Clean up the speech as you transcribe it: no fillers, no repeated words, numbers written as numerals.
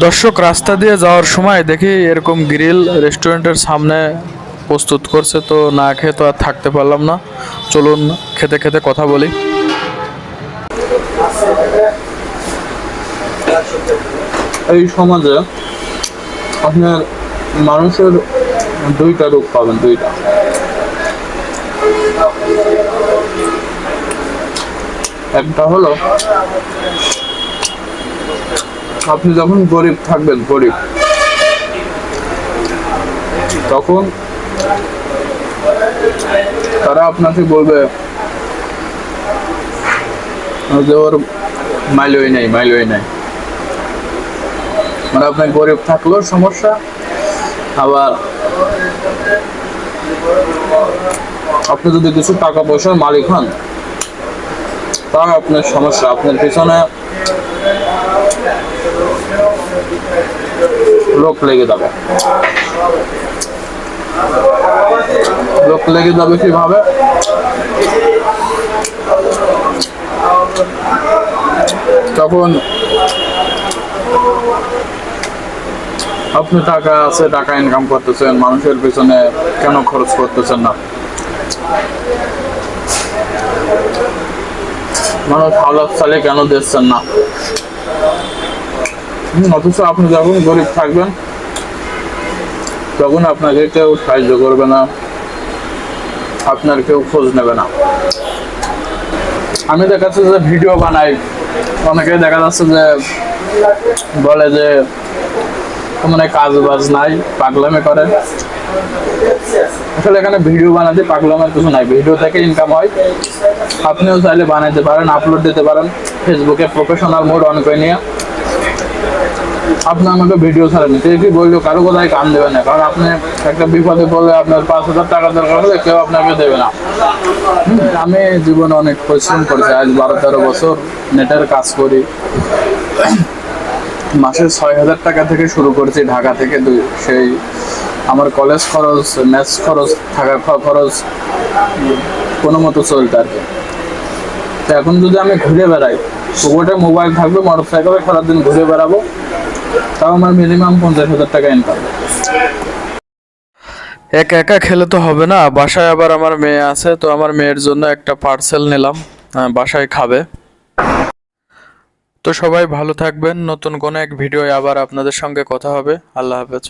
দর্শক, রাস্তা দিয়ে যাওয়ার সময় দেখি এরকম গ্রিল রেস্টুরেন্টের সামনে প্রস্তুত করছে, তো না খেয়ে তো আর থাকতে পারলাম না। চলুন খেতে খেতে কথা বলি। এই সমাজে আপনার মানুষের দুইটা রূপ পাবেন, দুইটা। একটা হলো আপনি যখন গরিব থাকবেন, গরিব, তখন তারা আপনাকে বলবে যে ওর মাইলই নাই, মাইলই নাই। মানে আপনার গরিব থাকলেও সমস্যা, আবার আপনি যদি কিছু টাকা পয়সার মালিক হন তাও আপনার সমস্যা। আপনার পিছনে লোক লেগে যাবে। লোক লেগে যাবে কিভাবে? তখন আপনি টাকা আছে, টাকা ইনকাম করতেছেন, মানুষের পিছনে কেন খরচ করতেছেন না? মানুষ হালাত চালে কেন দিচ্ছেন না? অথচ আপনি যখন গরিব থাকবেন তখন আপনাকে কেউ সাহায্য করবে না, আপনার কেউ খোঁজ নেবে না। আমি দেখাচ্ছি যে ভিডিও বানাই, অনেকে দেখা যাচ্ছে যে বলে যে মানে কাজ বাজ নাই, পাগলামি করে। আসলে এখানে ভিডিও বানাতে পাগলামের কিছু নাই, ভিডিও থেকে ইনকাম হয়। আপনিও চাইলে বানাইতে পারেন, আপলোড দিতে পারেন ফেসবুকে প্রফেশনাল মোড অন করে নিয়ে। আপনি আমাকে ভিডিও ছাড়েন, কেউ কি বললো কারো কোথায় কাম দেবে না, কারণ আপনি একটা বিপদে পড়লে আপনার 5,000 টাকা দরকার হলে কেউ আপনাকে দেবে না। আমি জীবনে অনেক পরিশ্রম করেছি, আজ 12-13 বছর নেটের কাজ করি। মাসে 6,000 টাকা থেকে শুরু করেছি, ঢাকা থেকে। সেই আমার কলেজ খরচ, ম্যাচ খরচ, থাকা খাওয়া খরচ কোনো মতো চলতে আর কি। এখন যদি আমি ঘুরে বেড়াই, পকেটে মোবাইল থাকবে, মোটর সাইকেলে সারাদিন ঘুরে বেড়াবো, তাও আমার মিনিমাম 50,000 টাকা ইনকাম। একা একা খেলে তো হবে না, বাসায় আবার আমার মেয়ে আছে, তো আমার মেয়ের জন্য একটা পার্সেল নিলাম, বাসায় খাবে। তো সবাই ভালো থাকবেন, নতুন কোনো এক ভিডিও আবার আপনাদের সঙ্গে কথা হবে। আল্লাহ হাফেজ।